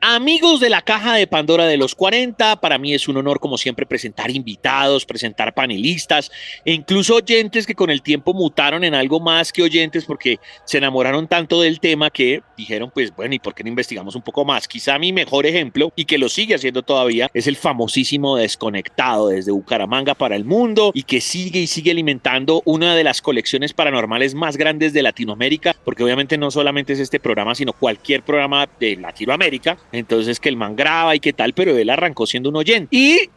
Amigos de la Caja de Pandora de los 40, para mí es un honor como siempre presentar invitados, presentar panelistas e incluso oyentes que con el tiempo mutaron en algo más que oyentes porque se enamoraron tanto del tema que dijeron pues bueno, ¿y por qué no investigamos un poco más? Quizá mi mejor ejemplo y que lo sigue haciendo todavía es el famosísimo Desconectado desde Bucaramanga para el mundo y que sigue y sigue alimentando una de las colecciones paranormales más grandes de Latinoamérica, porque obviamente no solamente es este programa, sino cualquier programa de Latinoamérica. Entonces que el man graba y qué tal, pero él arrancó siendo un oyente. Y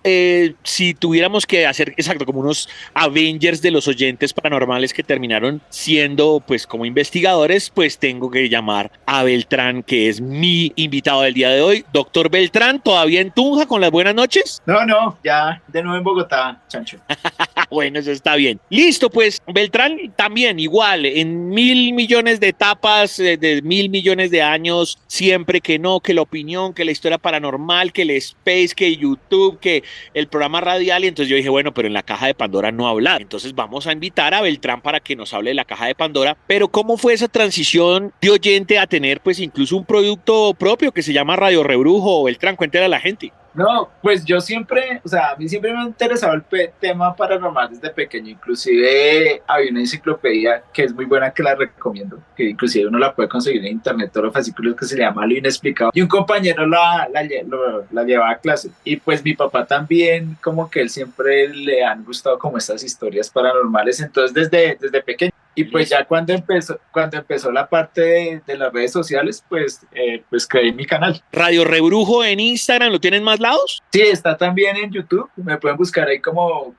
si tuviéramos que hacer, exacto, como unos Avengers de los oyentes paranormales que terminaron siendo pues como investigadores, pues tengo que llamar a Beltrán, que es mi invitado del día de hoy. Doctor Beltrán, ¿todavía en Tunja con las buenas noches? No, ya de nuevo en Bogotá, Chancho. Bueno, eso está bien. Listo, pues Beltrán también igual, en 1.000 millones de etapas, de 1.000 millones de años, siempre que no, que la opinión, que la historia paranormal, que el space, que YouTube, que el programa radial. Y entonces yo dije, bueno, pero en la Caja de Pandora no hablar. Entonces vamos a invitar a Beltrán para que nos hable de la Caja de Pandora. Pero ¿cómo fue esa transición de oyente a tener pues incluso un producto propio que se llama Radio Rebrujo? Beltrán, cuéntale a la gente. No, pues yo siempre, o sea, a mí siempre me ha interesado el tema paranormal desde pequeño. Inclusive había una enciclopedia que es muy buena, que la recomiendo, que inclusive uno la puede conseguir en internet, todos los fascículos, que se llama Lo Inexplicado. Y un compañero la llevaba a clase. Y pues mi papá también, como que él siempre le han gustado como estas historias paranormales. Entonces desde pequeño. Y pues ya cuando empezó la parte de las redes sociales, pues creé mi canal. Radio Rebrujo en Instagram, ¿lo tienen más lados? Sí, está también en YouTube. Me pueden buscar ahí como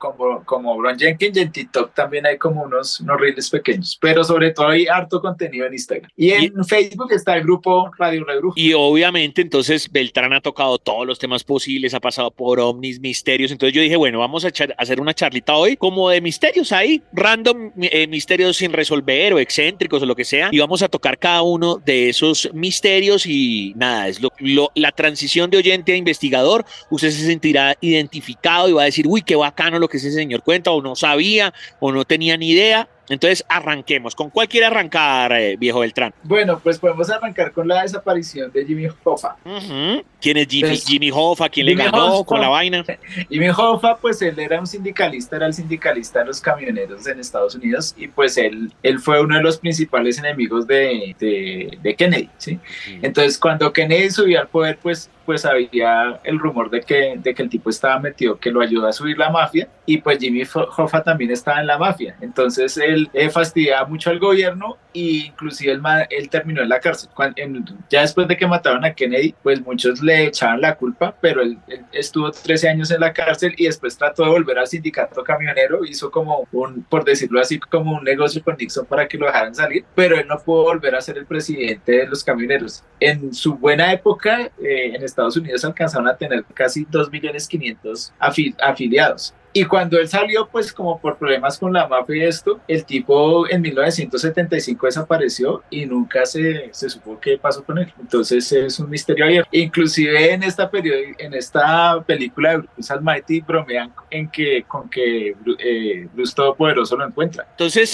Bron Jenkins, y en TikTok también hay como unos reels pequeños. Pero sobre todo hay harto contenido en Instagram. Y en Facebook está el grupo Radio Rebrujo. Y obviamente entonces Beltrán ha tocado todos los temas posibles, ha pasado por ovnis, misterios. Entonces yo dije, bueno, vamos a hacer una charlita hoy como de misterios ahí, random, misterios sin resolver o excéntricos o lo que sea. Y vamos a tocar cada uno de esos misterios y nada, es la transición de oyente a investigador. Usted se sentirá identificado y va a decir, uy, qué bacano lo que ese señor cuenta, o no sabía, o no tenía ni idea. Entonces arranquemos. ¿Con cuál quiere arrancar, viejo Beltrán? Bueno, pues podemos arrancar con la desaparición de Jimmy Hoffa. ¿Quién es Jimmy Hoffa? ¿Quién le ganó Hoffa, con la vaina? Jimmy Hoffa, pues él era un sindicalista, era el sindicalista de los camioneros en Estados Unidos, y pues él fue uno de los principales enemigos de Kennedy, ¿sí? Entonces cuando Kennedy subió al poder, pues había el rumor de que el tipo estaba metido, que lo ayudó a subir la mafia, y pues Jimmy Hoffa también estaba en la mafia. Entonces él fastidiaba mucho al gobierno, e inclusive él terminó en la cárcel. Ya después de que mataron a Kennedy, pues muchos le echaban la culpa, pero él estuvo 13 años en la cárcel y después trató de volver al sindicato camionero, hizo como por decirlo así, como un negocio con Nixon para que lo dejaran salir, pero él no pudo volver a ser el presidente de los camioneros. En su buena época, en Estados Unidos alcanzaron a tener casi 2.500.000 afiliados. Y cuando él salió, pues como por problemas con la mafia y esto, el tipo en 1975 desapareció y nunca se supo qué pasó con él. Entonces es un misterio abierto. Inclusive en esta película de Bruce Almighty bromean con que Bruce Todopoderoso lo encuentra. Entonces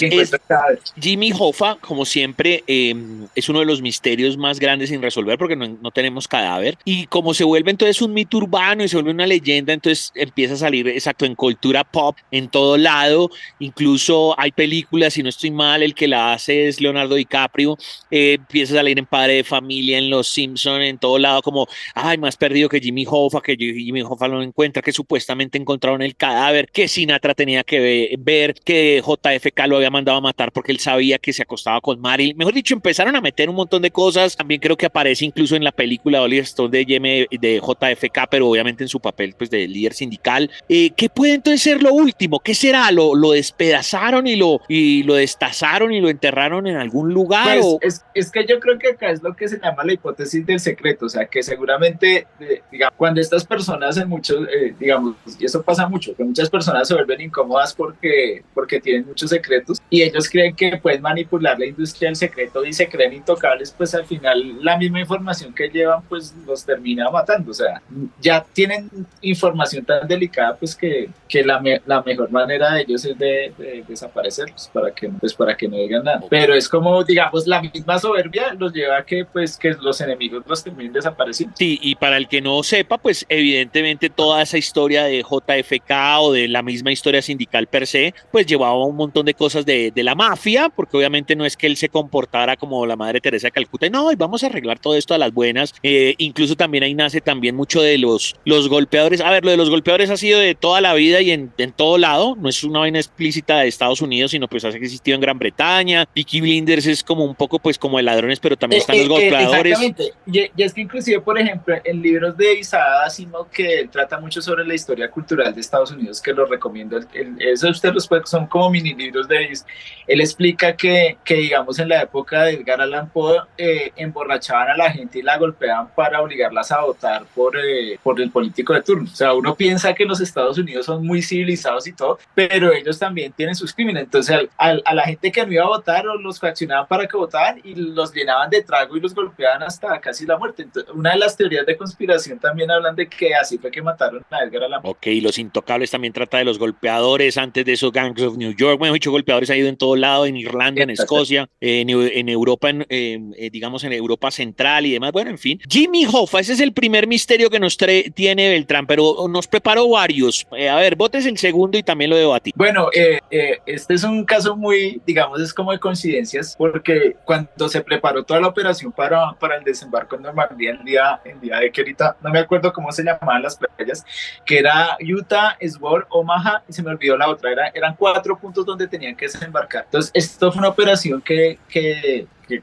Jimmy Hoffa, como siempre, es uno de los misterios más grandes sin resolver porque no tenemos cadáver. Y como se vuelve entonces un mito urbano y se vuelve una leyenda, entonces empieza a salir exacto en cultura pop en todo lado. Incluso hay películas, si no estoy mal, el que la hace es Leonardo DiCaprio. Empieza a salir en Padre de Familia, en Los Simpson, en todo lado, como ay, más perdido que Jimmy Hoffa, que Jimmy Hoffa lo encuentra, que supuestamente encontraron el cadáver, que Sinatra tenía que ver, que JFK lo había mandado a matar porque él sabía que se acostaba con Marilyn. Mejor dicho, empezaron a meter un montón de cosas. También creo que aparece incluso en la película de Oliver Stone de JFK, pero obviamente en su papel pues de líder sindical. ¿Qué puede entonces ser lo último? ¿Qué será? ¿Lo despedazaron y lo destazaron y lo enterraron en algún lugar? Pues es que yo creo que acá es lo que se llama la hipótesis del secreto. O sea, que seguramente, digamos, cuando estas personas digamos, y eso pasa mucho, que muchas personas se vuelven incómodas porque tienen muchos secretos y ellos creen que pueden manipular la industria del secreto y se creen intocables, pues al final la misma información que llevan pues los termina matando. O sea, ya tienen información tan delicada pues que la mejor manera de ellos es de desaparecerlos para que no digan nada. Pero es como, digamos, la misma soberbia los lleva a que, pues, que los enemigos los terminen desapareciendo. Sí, y para el que no sepa, pues evidentemente toda esa historia de JFK o de la misma historia sindical per se, pues llevaba un montón de cosas de la mafia, porque obviamente no es que él se comportara como la Madre Teresa de Calcuta, y no, y vamos a arreglar todo esto a las buenas. Incluso también ahí nace también mucho de los golpeadores. A ver, lo de los golpeadores ha sido de toda la vida y en todo lado, no es una vaina explícita de Estados Unidos, sino pues ha existido en Gran Bretaña. Peaky Blinders es como un poco pues como de ladrones, pero también están los golpeadores. Exactamente, y es que inclusive, por ejemplo, en libros de Isaac Asimov, que él trata mucho sobre la historia cultural de Estados Unidos, que los recomiendo, eso ustedes los pueden, son como mini libros de ellos. Él explica que digamos en la época de Edgar Allan Poe emborrachaban a la gente y la golpeaban para obligarlas a votar por el político de turno. O sea, uno piensa que los Estados Unidos son muy civilizados y todo, pero ellos también tienen sus crímenes. Entonces a la gente que no iba a votar o los fraccionaban para que votaban y los llenaban de trago y los golpeaban hasta casi la muerte. Entonces, una de las teorías de conspiración también hablan de que así fue que mataron a Edgar Allan Poe. Ok, Los Intocables también trata de los golpeadores, antes de eso Gangs of New York, bueno, dicho, golpeadores ha ido en todo lado, en Irlanda, en Escocia, en Europa, digamos en Europa Central y demás, bueno, en fin. Jimmy Hoffa, ese es el primer misterio que nos tiene Beltrán, pero nos preparó varios. A ver, votes el segundo y también lo debatí. Bueno, este es un caso muy, digamos, es como de coincidencias, porque cuando se preparó toda la operación para el desembarco en Normandía, el día de que ahorita no me acuerdo cómo se llamaban las playas, que era Utah, Sword, Omaha, y se me olvidó la otra, eran 4 puntos donde tenían que desembarcar. Entonces, esto fue una operación que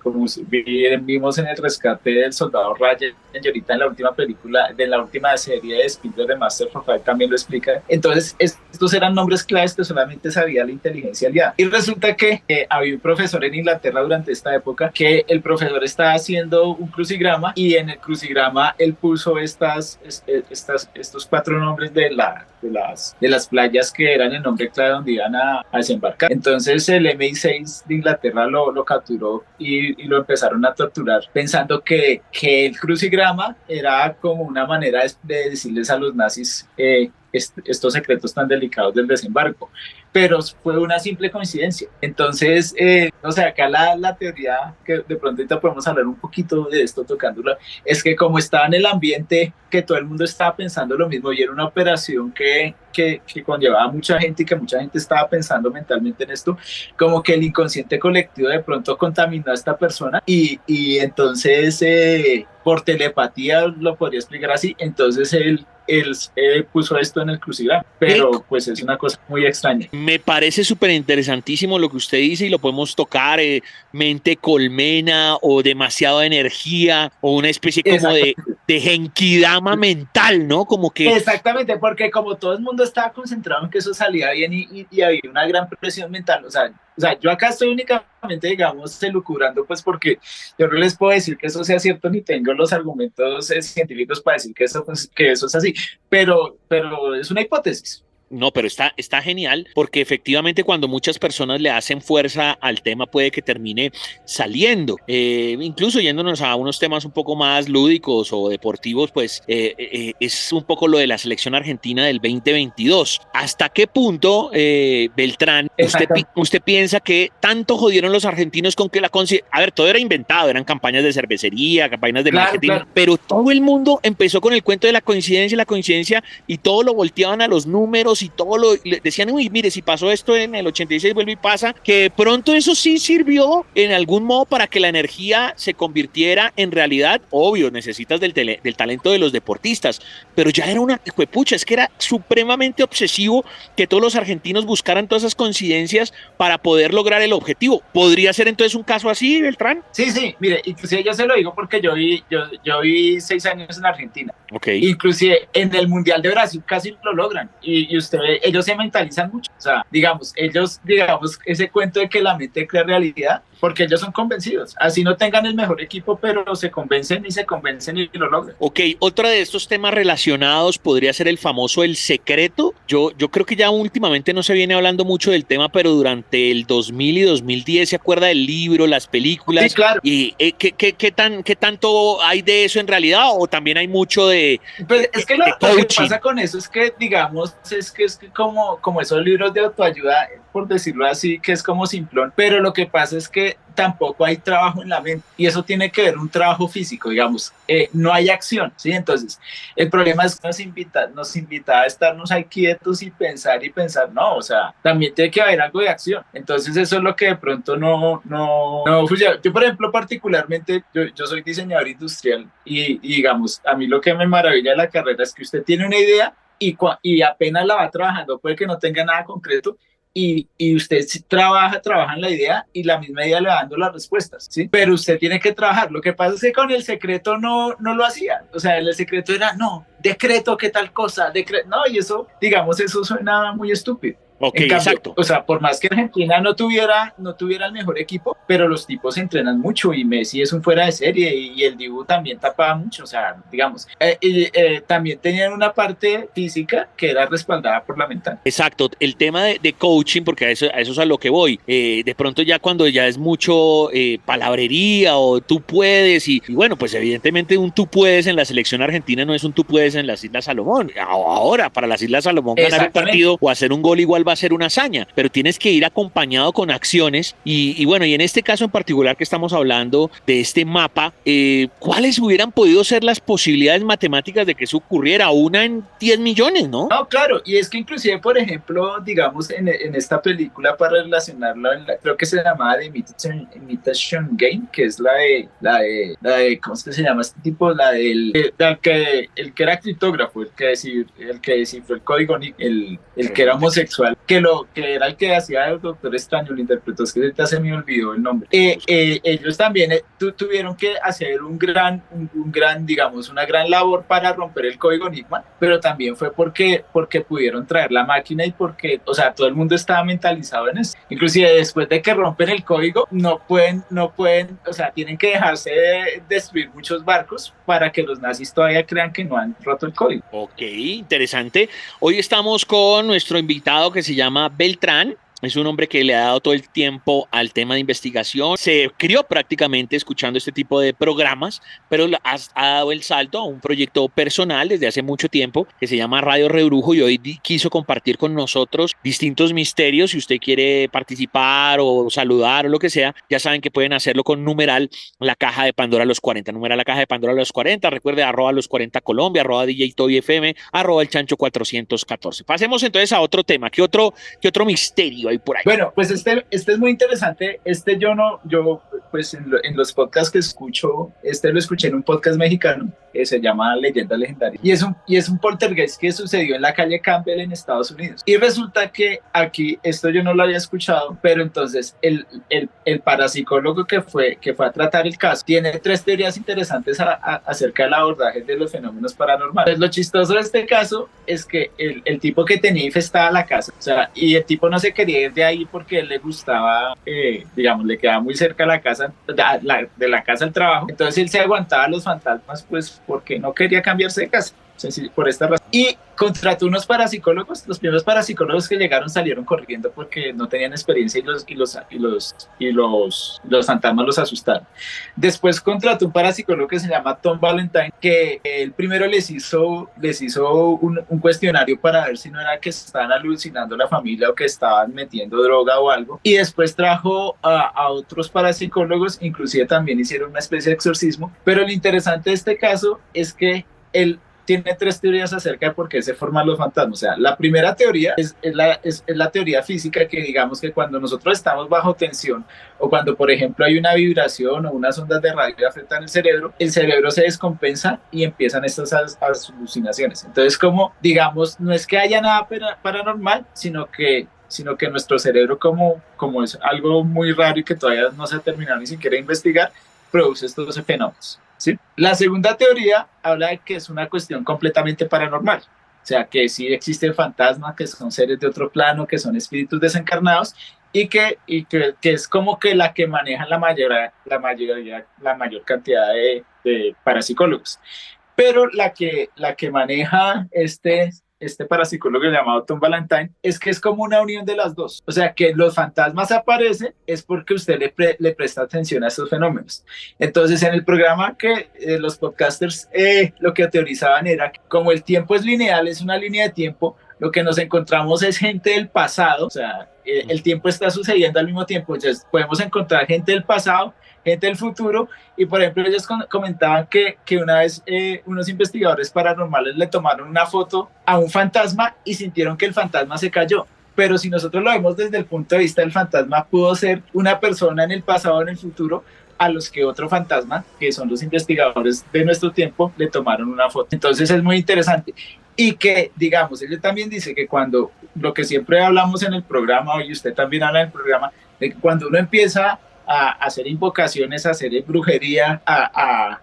como vimos en el rescate del soldado Ryan, y ahorita en la última película, de la última serie de Spielberg de Master of Fire también lo explica. Entonces, estos eran nombres claves que solamente sabía la inteligencia aliada. Y resulta que había un profesor en Inglaterra durante esta época que el profesor estaba haciendo un crucigrama y en el crucigrama él puso estos 4 nombres de las playas que eran el nombre clave donde iban a desembarcar. Entonces el MI6 de Inglaterra lo capturó y lo empezaron a torturar pensando que el crucigrama era como una manera de decirles a los nazis estos secretos tan delicados del desembarco, pero fue una simple coincidencia. Entonces, o sea, acá la teoría, que de pronto ahorita podemos hablar un poquito de esto tocándola, es que como estaba en el ambiente, que todo el mundo estaba pensando lo mismo y era una operación que conllevaba a mucha gente y que mucha gente estaba pensando mentalmente en esto, como que el inconsciente colectivo de pronto contaminó a esta persona y entonces por telepatía lo podría explicar así, entonces él puso esto en el crucigrama, pero pues es una cosa muy extraña. Me parece súper interesantísimo lo que usted dice y lo podemos tocar, mente colmena o demasiada energía o una especie como de genkidama mental, ¿no? Como que... Exactamente, porque como todo el mundo estaba concentrado en que eso salía bien y había una gran presión mental, o sea, yo acá estoy únicamente, digamos, elucubrando, pues porque yo no les puedo decir que eso sea cierto ni tengo los argumentos científicos para decir que eso es así, pero es una hipótesis. No, pero está genial porque efectivamente cuando muchas personas le hacen fuerza al tema puede que termine saliendo. Incluso yéndonos a unos temas un poco más lúdicos o deportivos, pues es un poco lo de la selección argentina del 2022. ¿Hasta qué punto, Beltrán, usted piensa que tanto jodieron los argentinos con que a ver, todo era inventado, eran campañas de cervecería, campañas de marketing, claro. Pero todo el mundo empezó con el cuento de la coincidencia y todo lo volteaban a los números y todo decían, uy, mire, si pasó esto en el 86, vuelve y pasa, que de pronto eso sí sirvió en algún modo para que la energía se convirtiera en realidad. Obvio, necesitas del talento de los deportistas, pero ya era una juepucha, es que era supremamente obsesivo que todos los argentinos buscaran todas esas coincidencias para poder lograr el objetivo. ¿Podría ser entonces un caso así, Beltrán? Sí, mire, inclusive yo se lo digo porque yo vi 6 años en Argentina. Okay. Inclusive en el Mundial de Brasil casi lo logran y ellos se mentalizan mucho, o sea, digamos, ese cuento de que la mente crea realidad, porque ellos son convencidos, así no tengan el mejor equipo, pero se convencen y lo logran. Ok, otro de estos temas relacionados podría ser el famoso El Secreto. Yo creo que ya últimamente no se viene hablando mucho del tema, pero durante el 2000 y 2010 se acuerda del libro, las películas. Sí, claro. ¿Y qué tanto hay de eso en realidad o también hay mucho Pues es que lo que coaching. pasa con eso es que, digamos, es que como esos libros de autoayuda, por decirlo así, que es como simplón, pero lo que pasa es que tampoco hay trabajo en la mente y eso tiene que ver un trabajo físico, digamos, no hay acción, ¿sí? Entonces, el problema es que nos invita a estarnos ahí quietos y pensar, no, o sea, también tiene que haber algo de acción. Entonces, eso es lo que de pronto no pues yo, por ejemplo, particularmente, yo soy diseñador industrial y digamos, a mí lo que me maravilla de la carrera es que usted tiene una idea y apenas la va trabajando, puede que no tenga nada concreto, y usted sí trabaja en la idea y la misma idea le va dando las respuestas, ¿sí? Pero usted tiene que trabajar. Lo que pasa es que con el secreto no lo hacía. O sea, el secreto era, no, decreto, ¿qué tal cosa? No, y eso, digamos, eso suena muy estúpido. Ok, En cambio, exacto. o sea, por más que Argentina no tuviera el mejor equipo, pero los tipos se entrenan mucho y Messi es un fuera de serie y el Dibu también tapaba mucho, o sea, digamos, también tenían una parte física que era respaldada por la mental. Exacto, el tema de coaching, porque a eso es a lo que voy. De pronto ya cuando ya es mucho palabrería o tú puedes, y bueno, pues evidentemente un tú puedes en la selección argentina no es un tú puedes en las Islas Salomón. Ahora, para las Islas Salomón ganar un Exactamente. partido o hacer un gol igual va a ser una hazaña, pero tienes que ir acompañado con acciones y bueno, y en este caso en particular que estamos hablando de este mapa, ¿cuáles hubieran podido ser las posibilidades matemáticas de que eso ocurriera? Una en 10 millones, ¿no? No, claro, y es que inclusive, por ejemplo, digamos, en esta película, para relacionarlo, creo que se llamaba The Imitation Game, que es ¿cómo es que se llama este tipo? El que era criptógrafo, el que descifró el código, el que era homosexual, que era el que hacía el Doctor Extraño, lo interpretó, es que ahorita se me olvidó el nombre. Ellos también tuvieron que hacer un gran, digamos, una gran labor para romper el código Enigma, pero también fue porque pudieron traer la máquina y porque, o sea, todo el mundo estaba mentalizado en eso. Inclusive después de que rompen el código, no pueden, o sea, tienen que dejarse destruir muchos barcos para que los nazis todavía crean que no han roto el código. Ok, interesante. Hoy estamos con nuestro invitado que se llama Beltrán. Es un hombre que le ha dado todo el tiempo al tema de investigación. Se crió prácticamente escuchando este tipo de programas, pero ha dado el salto a un proyecto personal desde hace mucho tiempo que se llama Radio Rebrujo y hoy quiso compartir con nosotros distintos misterios. Si usted quiere participar o saludar o lo que sea, ya saben que pueden hacerlo con numeral la caja de Pandora a los 40. Numeral la caja de Pandora a los 40. Recuerde, @ los 40 Colombia, @ DJ Toy FM, @ el Chancho 414. Pasemos entonces a otro tema. ¿Qué otro misterio hay por ahí? Bueno, pues este es muy interesante. Yo pues en los podcasts que escucho, lo escuché en un podcast mexicano que se llama Leyenda Legendaria. Y es un poltergeist que sucedió en la calle Campbell en Estados Unidos. Y resulta que aquí, esto yo no lo había escuchado, pero entonces el parapsicólogo que fue a tratar el caso tiene 3 teorías interesantes acerca del abordaje de los fenómenos paranormales. Pues lo chistoso de este caso es que el tipo que tenía infestada la casa, o sea, y el tipo no se quería ir de ahí porque él le gustaba, digamos, le quedaba muy cerca la casa, de la casa al trabajo. Entonces él se aguantaba a los fantasmas, pues porque no quería cambiarse de casa. Por esta razón. Y contrató unos parapsicólogos. Los primeros parapsicólogos que llegaron salieron corriendo porque no tenían experiencia y los fantasmas los asustaron. Después contrató un parapsicólogo que se llama Tom Valentine, que él primero les hizo un cuestionario para ver si no era que estaban alucinando la familia o que estaban metiendo droga o algo. Y después trajo a otros parapsicólogos, inclusive también hicieron una especie de exorcismo. Pero lo interesante de este caso es que él tiene 3 teorías acerca de por qué se forman los fantasmas. O sea, la primera teoría es la teoría física, que digamos que cuando nosotros estamos bajo tensión o cuando, por ejemplo, hay una vibración o unas ondas de radio que afectan el cerebro se descompensa y empiezan estas alucinaciones. Entonces, como, digamos, no es que haya nada paranormal, sino que nuestro cerebro, como es algo muy raro y que todavía no se ha terminado ni siquiera de investigar, produce estos fenómenos. ¿Sí? La segunda teoría habla de que es una cuestión completamente paranormal, o sea, que sí existen fantasmas, que son seres de otro plano, que son espíritus desencarnados y que es como que la que manejan la mayor cantidad de parapsicólogos. Pero la que maneja este parapsicólogo llamado Tom Valentine, es que es como una unión de las dos. O sea, que los fantasmas aparecen es porque usted le presta atención a estos fenómenos. Entonces, en el programa que los podcasters lo que teorizaban era que como el tiempo es lineal, es una línea de tiempo, lo que nos encontramos es gente del pasado, o sea, el tiempo está sucediendo al mismo tiempo, entonces podemos encontrar gente del pasado, gente del futuro, y por ejemplo ellos comentaban que una vez unos investigadores paranormales le tomaron una foto a un fantasma y sintieron que el fantasma se cayó. Pero si nosotros lo vemos desde el punto de vista del fantasma, pudo ser una persona en el pasado o en el futuro a los que otro fantasma, que son los investigadores de nuestro tiempo, le tomaron una foto. Entonces es muy interesante. Y que, digamos, él también dice que cuando, lo que siempre hablamos en el programa, y usted también habla en el programa, de que cuando uno empieza a hacer invocaciones, a hacer brujería, a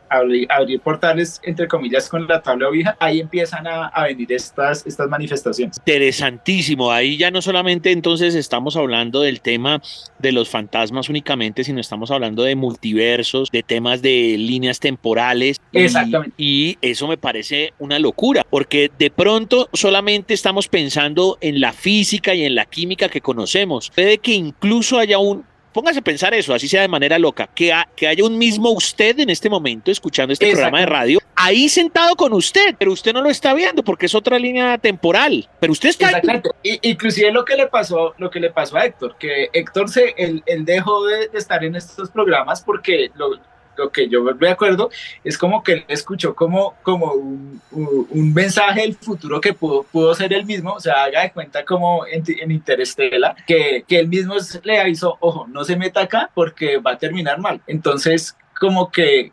abrir portales, entre comillas, con la tabla Ouija, ahí empiezan a venir estas manifestaciones. Interesantísimo. Ahí ya no solamente entonces estamos hablando del tema de los fantasmas únicamente, sino estamos hablando de multiversos, de temas de líneas temporales. Exactamente. Y eso me parece una locura, porque de pronto solamente estamos pensando en la física y en la química que conocemos. Puede que incluso haya póngase a pensar eso, así sea de manera loca, que haya un mismo usted en este momento escuchando este programa de radio, ahí sentado con usted, pero usted no lo está viendo porque es otra línea temporal, pero usted está Exactamente. Inclusive lo que le pasó a Héctor, que Héctor él dejó de estar en estos programas porque lo que yo me acuerdo es como que él escuchó como un mensaje del futuro que pudo ser él mismo, o sea, haga de cuenta como en Interstellar, que él mismo le avisó, ojo, no se meta acá porque va a terminar mal. Entonces, como que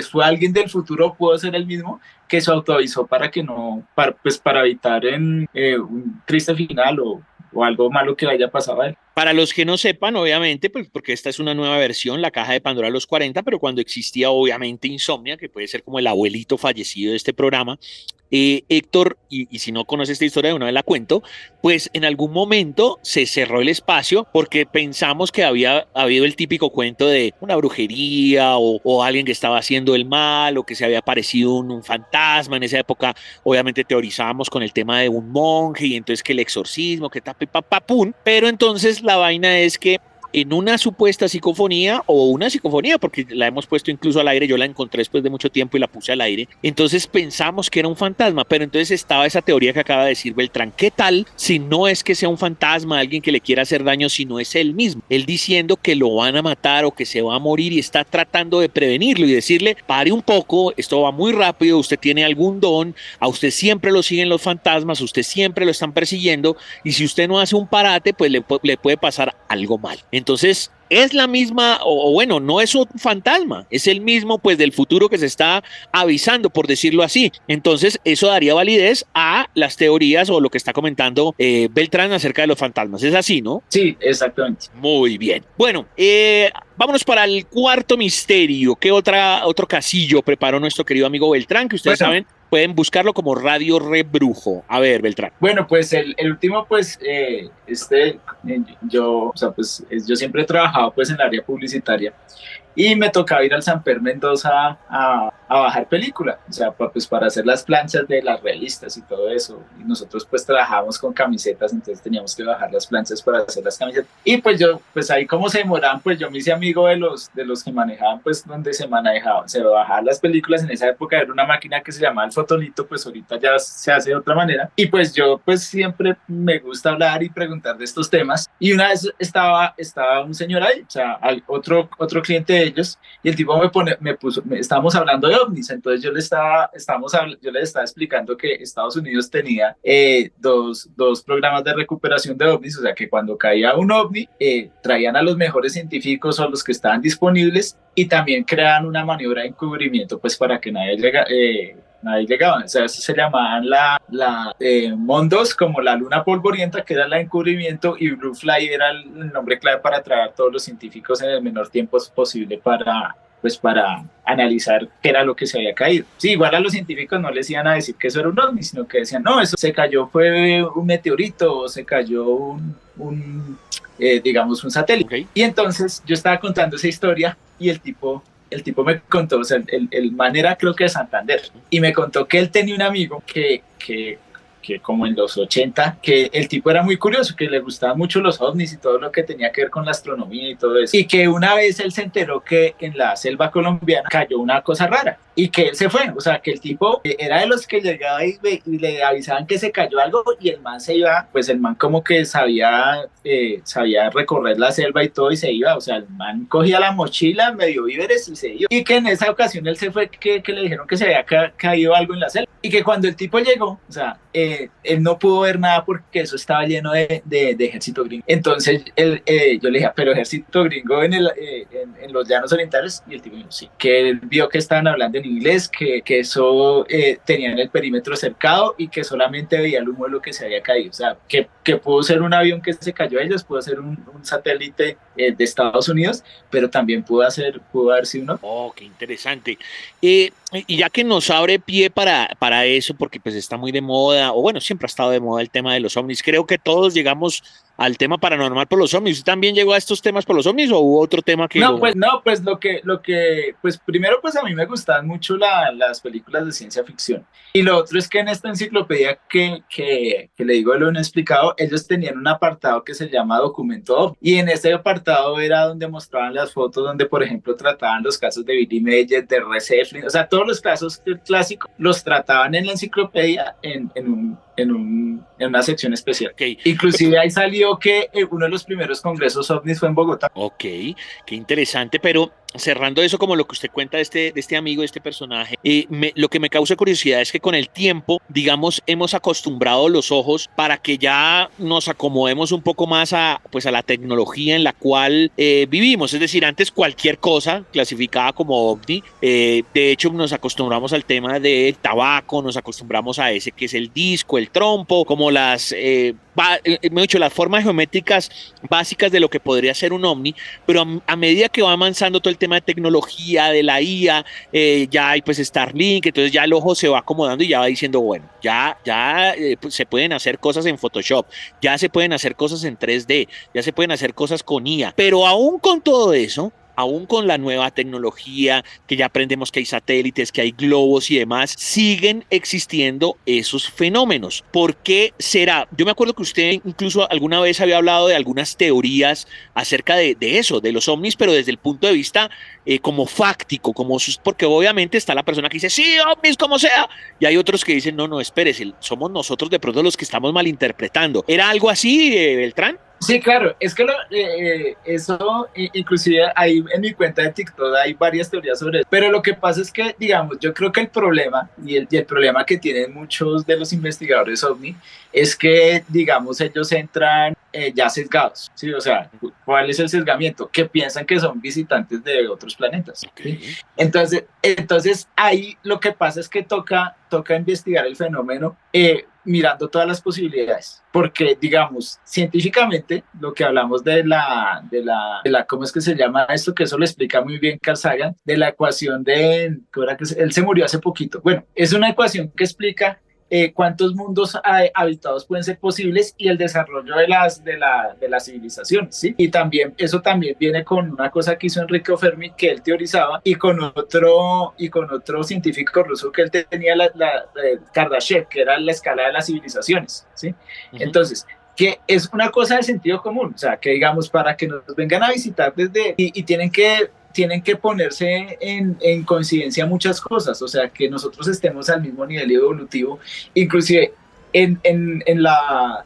fue alguien del futuro, pudo ser él mismo, que se autoavisó para que no, para evitar un triste final o algo malo que haya pasado a él. Para los que no sepan, obviamente, pues porque esta es una nueva versión, la caja de Pandora de los 40, pero cuando existía obviamente Insomnia, que puede ser como el abuelito fallecido de este programa, Héctor, y si no conoces esta historia de una vez la cuento, pues en algún momento se cerró el espacio porque pensamos que había habido el típico cuento de una brujería o alguien que estaba haciendo el mal o que se había aparecido un fantasma. En esa época obviamente teorizábamos con el tema de un monje y entonces que el exorcismo, que tapapapapum, pero entonces la vaina es que en una supuesta psicofonía o una psicofonía, porque la hemos puesto incluso al aire, yo la encontré después de mucho tiempo y la puse al aire, entonces pensamos que era un fantasma, pero entonces estaba esa teoría que acaba de decir Beltrán. ¿Qué tal si no es que sea un fantasma, alguien que le quiera hacer daño, sino es él mismo? Él diciendo que lo van a matar o que se va a morir y está tratando de prevenirlo y decirle, pare un poco, esto va muy rápido, usted tiene algún don, a usted siempre lo siguen los fantasmas, usted siempre lo están persiguiendo y si usted no hace un parate, pues le puede pasar algo mal. Entonces, es la misma, o bueno, no es un fantasma, es el mismo pues del futuro que se está avisando, por decirlo así. Entonces, eso daría validez a las teorías o lo que está comentando Beltrán acerca de los fantasmas. ¿Es así, no? Sí, exactamente. Muy bien. Bueno, vámonos para el cuarto misterio. ¿Qué otro casillo preparó nuestro querido amigo Beltrán? Que ustedes saben, pueden buscarlo como Radio Rebrujo. A ver, Beltrán. Bueno, pues el último, pues, yo siempre he trabajado pues en el área publicitaria y me tocaba ir al Samper Mendoza a bajar película, o sea, pues para hacer las planchas de las revistas y todo eso, y nosotros pues trabajábamos con camisetas, entonces teníamos que bajar las planchas para hacer las camisetas, y pues yo, pues ahí como se demoraban, pues yo me hice amigo de los que manejaban, pues donde se bajaban las películas. En esa época era una máquina que se llamaba el Fotonito, pues ahorita ya se hace de otra manera, y pues yo pues siempre me gusta hablar y preguntar de estos temas, y una vez estaba un señor ahí, o sea, otro cliente de ellos, y el tipo estábamos hablando de ovnis, entonces yo le estaba explicando que Estados Unidos tenía dos programas de recuperación de ovnis, o sea que cuando caía un ovni, traían a los mejores científicos o los que estaban disponibles y también creaban una maniobra de encubrimiento pues para que nadie llegaba, o sea, eso se llamaban Mondos, como la luna polvorienta, que era la encubrimiento, y Blue Fly era el nombre clave para traer a todos los científicos en el menor tiempo posible para analizar qué era lo que se había caído. Sí, igual a los científicos no les iban a decir que eso era un ovni, sino que decían, no, eso se cayó, fue un meteorito, o se cayó digamos, un satélite. Okay. Y entonces yo estaba contando esa historia y el tipo me contó, o sea, el man era creo que de Santander, y me contó que él tenía un amigo que que como en los 80, que el tipo era muy curioso, que le gustaban mucho los ovnis y todo lo que tenía que ver con la astronomía y todo eso. Y que una vez él se enteró que en la selva colombiana cayó una cosa rara y que él se fue, o sea, que el tipo era de los que llegaba y le avisaban que se cayó algo y el man se iba, pues el man como que sabía recorrer la selva y todo y se iba, o sea, el man cogía la mochila, medio víveres y se iba. Y que en esa ocasión él se fue, que le dijeron que se había caído algo en la selva y que cuando el tipo llegó, o sea, él no pudo ver nada porque eso estaba lleno de ejército gringo. Entonces yo le dije, pero ejército gringo en los llanos orientales, y el tipo dijo, sí, que él vio que estaban hablando en inglés, que eso tenían el perímetro cercado y que solamente veía el humo de lo que se había caído. O sea, que pudo ser un avión que se cayó a ellos, pudo ser un satélite de Estados Unidos, pero también pudo haber sido uno. Oh, qué interesante. Y ya que nos abre pie para eso, porque pues está muy de moda, o bueno, siempre ha estado de moda el tema de los ovnis, creo que todos llegamos al tema paranormal por los ovnis. ¿Usted también llegó a estos temas por los ovnis o hubo otro tema que No, pues pues primero pues a mí me gustan mucho las películas de ciencia ficción. Y lo otro es que en esta enciclopedia que le digo lo han explicado, ellos tenían un apartado que se llama Documento OVNI. Y en ese apartado era donde mostraban las fotos donde, por ejemplo, trataban los casos de Billy Mayer, de Red Zeppelin, o sea, todos los casos clásicos los trataban en la enciclopedia en una sección especial. Okay. Inclusive ahí salió que uno de los primeros congresos ovnis fue en Bogotá. Ok, qué interesante, pero cerrando eso como lo que usted cuenta de este amigo, de este personaje, lo que me causa curiosidad es que con el tiempo, digamos, hemos acostumbrado los ojos para que ya nos acomodemos un poco más pues a la tecnología en la cual vivimos, es decir, antes cualquier cosa clasificada como ovni, de hecho nos acostumbramos al tema del tabaco, nos acostumbramos a ese que es el disco, el trompo, como las formas geométricas básicas de lo que podría ser un ovni, pero a medida que va avanzando todo el tema de tecnología, de la IA, ya hay pues Starlink, entonces ya el ojo se va acomodando y ya va diciendo, bueno, ya pues se pueden hacer cosas en Photoshop, ya se pueden hacer cosas en 3D, ya se pueden hacer cosas con IA, pero aún con todo eso, aún con la nueva tecnología, que ya aprendemos que hay satélites, que hay globos y demás, siguen existiendo esos fenómenos. ¿Por qué será? Yo me acuerdo que usted incluso alguna vez había hablado de algunas teorías acerca de eso, de los ovnis, pero desde el punto de vista como fáctico, porque obviamente está la persona que dice, sí, ovnis, como sea, y hay otros que dicen, no, espérese, somos nosotros de pronto los que estamos malinterpretando. ¿Era algo así, Beltrán? Sí, claro, es que eso, inclusive ahí en mi cuenta de TikTok hay varias teorías sobre eso, pero lo que pasa es que, digamos, yo creo que el problema, y el problema que tienen muchos de los investigadores OVNI, es que, digamos, ellos entran ya sesgados, ¿sí? O sea, ¿cuál es el sesgamiento? Que piensan que son visitantes de otros planetas, Okay. ¿sí? Entonces, ahí lo que pasa es que toca investigar el fenómeno mirando todas las posibilidades, porque digamos, científicamente, lo que hablamos de la ¿cómo es que se llama esto? Que eso lo explica muy bien Carl Sagan, de la ecuación él se murió hace poquito. Bueno, es una ecuación que explica cuántos mundos habitados pueden ser posibles y el desarrollo de la civilización, ¿sí? Y también, eso también viene con una cosa que hizo Enrico Fermi, que él teorizaba, y con otro científico ruso que él tenía, Kardashev, que era la escala de las civilizaciones, ¿sí? Uh-huh. Entonces, que es una cosa de sentido común, o sea, que digamos, para que nos vengan a visitar y tienen que ponerse en coincidencia muchas cosas, o sea, que nosotros estemos al mismo nivel evolutivo, inclusive en la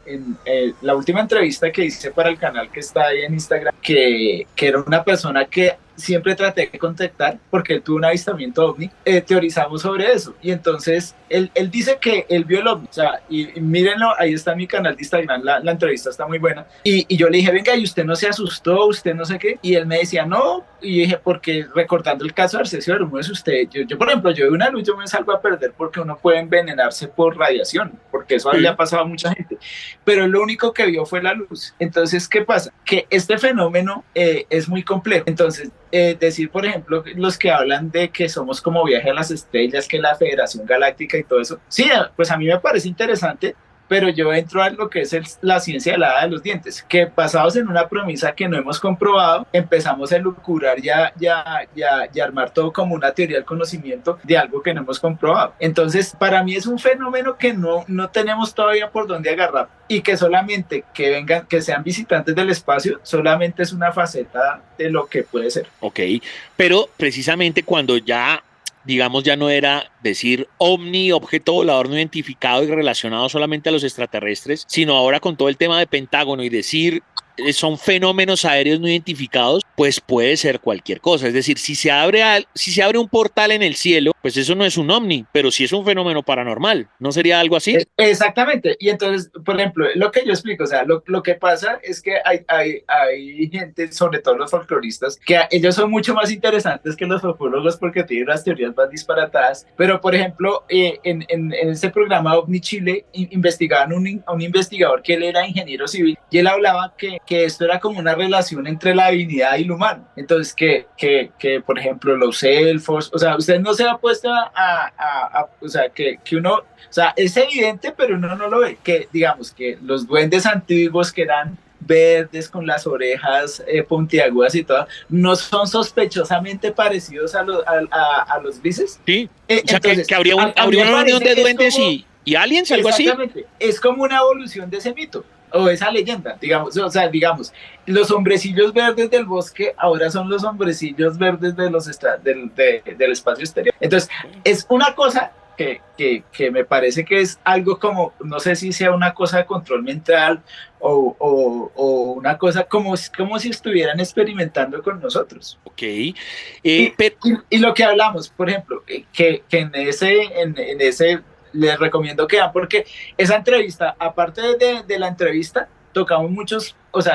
última entrevista que hice para el canal que está ahí en Instagram, que era una persona que siempre traté de contactar porque él tuvo un avistamiento ovni, teorizamos sobre eso, y entonces él dice que él vio el ovni, o sea, y mírenlo, ahí está en mi canal de Instagram, la entrevista está muy buena, y yo le dije, venga, ¿y usted no se asustó? ¿Usted no sé qué? Y él me decía, no, y yo dije, porque recordando el caso de Arcesio Bermúdez, yo por ejemplo, yo de una luz yo me salgo a perder porque uno puede envenenarse por radiación, porque eso le ha pasado a mucha gente, pero lo único que vio fue la luz. Entonces, ¿qué pasa? Que este fenómeno es muy complejo, entonces decir, por ejemplo, los que hablan de que somos como viaje a las estrellas, que la Federación Galáctica y todo eso, sí, pues a mí me parece interesante, pero yo entro a lo que es la ciencia de la hada de los dientes, que basados en una premisa que no hemos comprobado, empezamos a elucubrar y armar todo como una teoría del conocimiento de algo que no hemos comprobado. Entonces, para mí es un fenómeno que no tenemos todavía por dónde agarrar, y que solamente que vengan, que sean visitantes del espacio, solamente es una faceta de lo que puede ser. Ok, pero precisamente cuando ya, digamos, ya no era decir ovni, objeto volador no identificado y relacionado solamente a los extraterrestres, sino ahora con todo el tema de Pentágono y decir son fenómenos aéreos no identificados, pues puede ser cualquier cosa. Es decir, si se abre un portal en el cielo, pues eso no es un ovni, pero sí es un fenómeno paranormal. ¿No sería algo así? Exactamente. Y entonces, por ejemplo, lo que yo explico, o sea, lo que pasa es que hay gente, sobre todo los folcloristas, que ellos son mucho más interesantes que los ufólogos porque tienen las teorías más disparatadas. Pero, por ejemplo, en ese programa OVNI Chile investigaban a un investigador que él era ingeniero civil, y él hablaba que esto era como una relación entre la divinidad y lo humano. Entonces, que por ejemplo, los elfos, o sea, usted no se ha puesto o sea, que uno, o sea, es evidente, pero uno no lo ve, que digamos que los duendes antiguos que eran verdes con las orejas puntiagudas y todo, no son sospechosamente parecidos a los grises. Sí, o sea, entonces, que habría una reunión de duendes como, y aliens, algo así. Exactamente, es como una evolución de ese mito o esa leyenda, digamos, o sea, digamos, los hombrecillos verdes del bosque ahora son los hombrecillos verdes de del espacio exterior. Entonces, es una cosa que me parece que es algo como, no sé si sea una cosa de control mental o una cosa como si estuvieran experimentando con nosotros. Ok. Y lo que hablamos, por ejemplo, que en ese les recomiendo que vean, porque esa entrevista, aparte de la entrevista, tocamos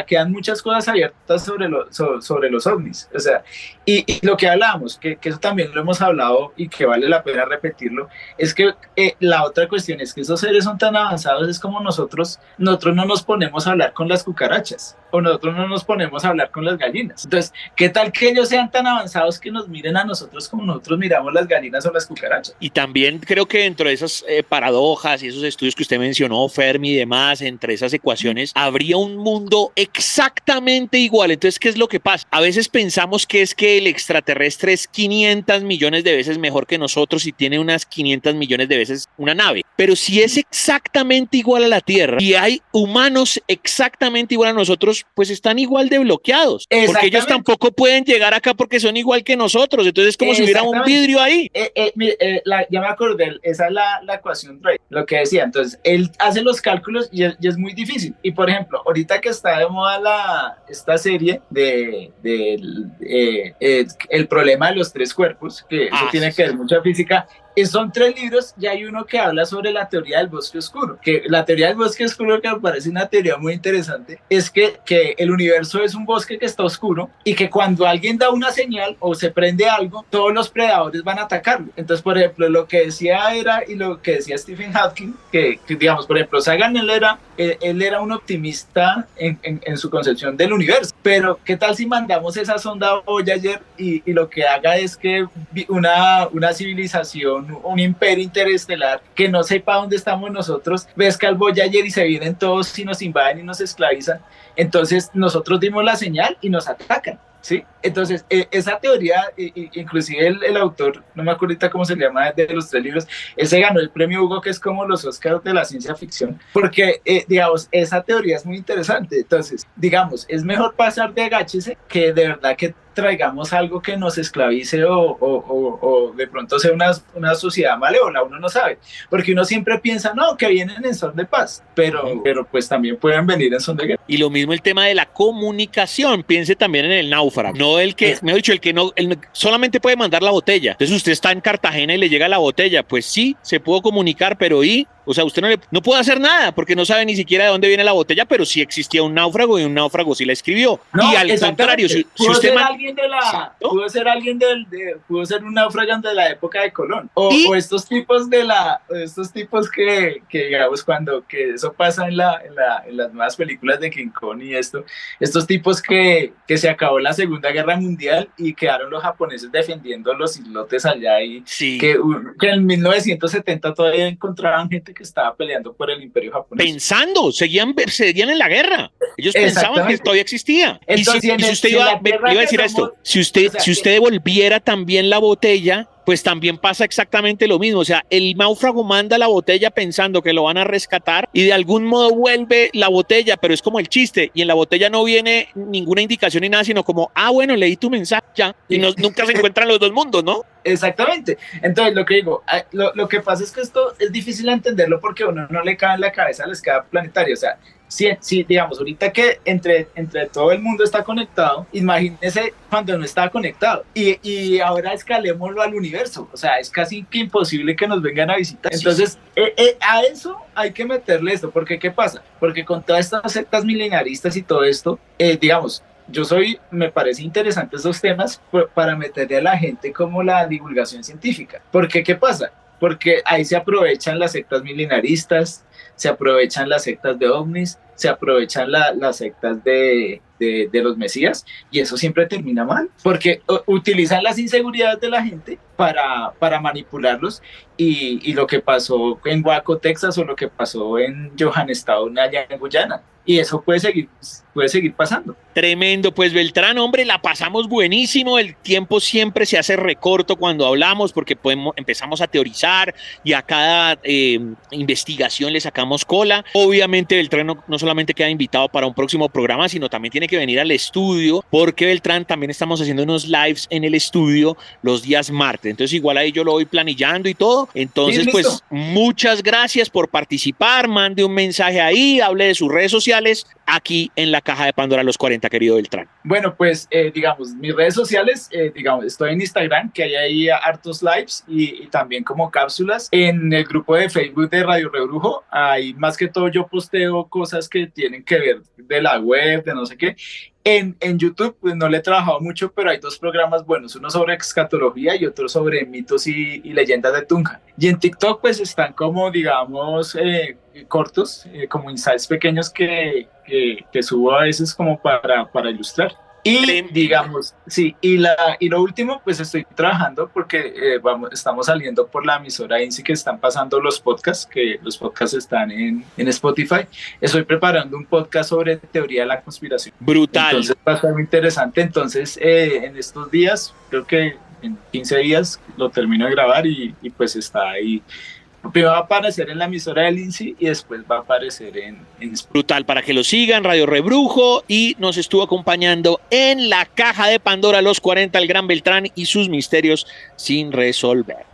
quedan muchas cosas abiertas sobre los ovnis, o sea, y lo que hablábamos, que eso también lo hemos hablado y que vale la pena repetirlo, es que la otra cuestión es que esos seres son tan avanzados, es como nosotros no nos ponemos a hablar con las cucarachas, o nosotros no nos ponemos a hablar con las gallinas. Entonces, ¿qué tal que ellos sean tan avanzados que nos miren a nosotros como nosotros miramos las gallinas o las cucarachas? Y también creo que dentro de esas paradojas y esos estudios que usted mencionó, Fermi y demás, entre esas ecuaciones, habría un mundo exactamente igual. Entonces, ¿qué es lo que pasa? A veces pensamos que es que el extraterrestre es 500 millones de veces mejor que nosotros y tiene unas 500 millones de veces una nave. Pero si es exactamente igual a la Tierra y hay humanos exactamente igual a nosotros, pues están igual de bloqueados. Porque ellos tampoco pueden llegar acá porque son igual que nosotros. Entonces es como si hubiera un vidrio ahí. Ya me acordé, esa es la ecuación Drake, lo que decía. Entonces, él hace los cálculos y es muy difícil. Y, por ejemplo, ahorita que está de moda esta serie el problema de los tres cuerpos, que eso tiene que ver mucha física. Son 3 libros y hay uno que habla sobre la teoría del bosque oscuro, que la teoría del bosque oscuro, que me parece una teoría muy interesante, es que el universo es un bosque que está oscuro y que cuando alguien da una señal o se prende algo, todos los predadores van a atacarlo. Entonces, por ejemplo, lo que decía y lo que decía Stephen Hawking, que digamos, por ejemplo, Sagan, él era un optimista en su concepción del universo, pero ¿qué tal si mandamos esa sonda Voyager y lo que haga es que una civilización, un imperio interestelar que no sepa dónde estamos nosotros, vezca el Voyager y se vienen todos y nos invaden y nos esclavizan? Entonces nosotros dimos la señal y nos atacan, ¿sí? Entonces esa teoría, inclusive el autor, no me acuerdo ahorita cómo se llama, de los 3 libros, él se ganó el premio Hugo, que es como los Oscars de la ciencia ficción, porque digamos, esa teoría es muy interesante. Entonces, digamos, es mejor pasar de agáchese que de verdad que traigamos algo que nos esclavice o de pronto sea una sociedad malévola, uno no sabe, porque uno siempre piensa, no, que vienen en son de paz, pero pues también pueden venir en son de guerra. Y lo mismo el tema de la comunicación, piense también en el náufrago, no el que, me he dicho, el que no solamente puede mandar la botella. Entonces usted está en Cartagena y le llega la botella, pues sí, se pudo comunicar, pero o sea, usted no puede hacer nada porque no sabe ni siquiera de dónde viene la botella, pero sí existía un náufrago y un náufrago sí la escribió. No, y al contrario, si usted Exacto. pudo ser un náufrago de la época de Colón. O estos tipos que digamos que eso pasa en las nuevas películas de King Kong y estos tipos que se acabó la Segunda Guerra Mundial y quedaron los japoneses defendiendo los islotes allá y Sí. que en 1970 todavía encontraban gente que estaba peleando por el Imperio japonés. Pensando, seguían en la guerra. Ellos pensaban que todavía existía. Entonces, y si usted iba a decir esto, si usted devolviera también la botella, pues también pasa exactamente lo mismo. O sea, el náufrago manda la botella pensando que lo van a rescatar y de algún modo vuelve la botella, pero es como el chiste. Y en la botella no viene ninguna indicación ni nada, sino como, bueno, leí tu mensaje ya. Y nunca se encuentran los dos mundos, ¿no? Exactamente. Entonces, lo que digo, lo que pasa es que esto es difícil de entenderlo porque a uno no le cabe en la cabeza la escala planetaria. O sea, si digamos, ahorita que entre todo el mundo está conectado, imagínese cuando no estaba conectado. Y ahora escalémoslo al universo. O sea, es casi que imposible que nos vengan a visitar. Entonces, a eso hay que meterle esto. Porque, ¿qué pasa? Porque con todas estas sectas milenaristas y todo esto, digamos, me parece interesante esos temas para meterle a la gente como la divulgación científica. Porque, ¿qué pasa? Porque ahí se aprovechan las sectas milenaristas, se aprovechan las sectas de ovnis, se aprovechan las sectas de los mesías, y eso siempre termina mal, porque utilizan las inseguridades de la gente para manipularlos, y lo que pasó en Waco, Texas, o lo que pasó en Johannestown, allá en Guyana, y eso puede seguir pasando. Tremendo, pues Beltrán, hombre, la pasamos buenísimo, el tiempo siempre se hace recorto cuando hablamos porque empezamos a teorizar y a cada investigación le sacamos cola. Obviamente Beltrán no solamente queda invitado para un próximo programa, sino también tiene que venir al estudio, porque Beltrán también estamos haciendo unos lives en el estudio los días martes, entonces igual ahí yo lo voy planillando y todo. Entonces, pues muchas gracias por participar, mande un mensaje ahí, hable de sus redes sociales, aquí en la Caja de Pandora los 40, querido Beltrán. Bueno, pues digamos, mis redes sociales, estoy en Instagram, que hay ahí hartos lives y también como cápsulas. En el grupo de Facebook de Radio Rebrujo, ahí más que todo yo posteo cosas que tienen que ver de la web, de no sé qué. En YouTube, pues no le he trabajado mucho, pero hay dos programas buenos, uno sobre escatología y otro sobre mitos y leyendas de Tunja. Y en TikTok, pues están como, digamos, cortos, como insights pequeños que subo a veces como para ilustrar. Y digamos, sí, y lo último, pues estoy trabajando porque estamos saliendo por la emisora INSI, que están pasando los podcasts, que los podcasts están en Spotify. Estoy preparando un podcast sobre teoría de la conspiración. Brutal. Entonces va a estar muy interesante. Entonces, en estos días, creo que en 15 días lo termino de grabar y pues está ahí. Primero va a aparecer en la emisora del INSI y después va a aparecer en Brutal, para que lo sigan, Radio Rebrujo, y nos estuvo acompañando en la Caja de Pandora los 40, el gran Beltrán y sus misterios sin resolver.